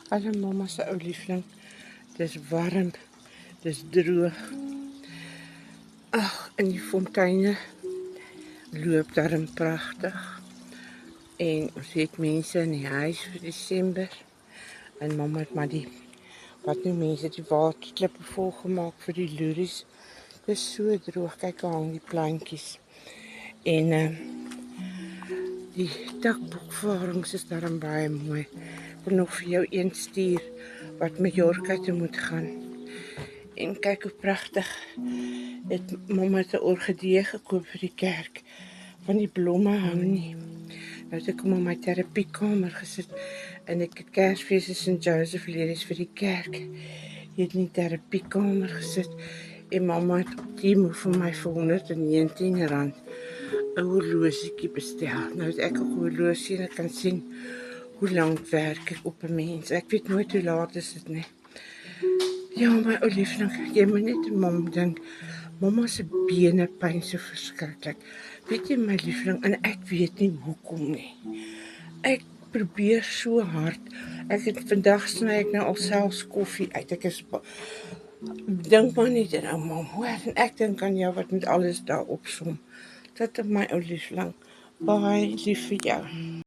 Alle mama se ou liefling. Dis warm, dis droog. Ag, in die fonteine loop daarin pragtig. En ons het mense in die huis vir Desember. En mamma het maar die wat nou mense die waterklippe volgemaak vir die loeries. Dis so droog, kyk hoe hang die plantjies. En die dakboekvarings is daarin baie mooi. Ek wil nog vir jou een stuur wat Mallorca toe moet gaan. En kyk hoe pragtig. Het mamma 'n orgidee gekoop vir die kerk. Van die blomme hou nie. Nou het ek hom in my terapiekamer gesit en ek het Kersfees in St. Joseph ladies vir die kerk. Jy het in die terapiekamer gesit en mamma het op Temu vir my vir R119 'n horlosietjie bestel. Nou het ek 'n horlosie en ek kan sien hoe lank werk ek op 'n mens. Ek weet nooit hoe laat is dit nie. Ja, my ou liefling, jy moet net mam dink. Mamma se bene pyn so verskriklik. Weet jy my liefling, en ek weet nie hoekom nie. Ek probeer so hard. Ek het vandag sny ek nou al selfs koffie uit. Ek is dink maar net aan mam. Hoor, en ek dink aan jou wat met alles daar opsom. Dit is my ou liefling. Baie lief vir jou.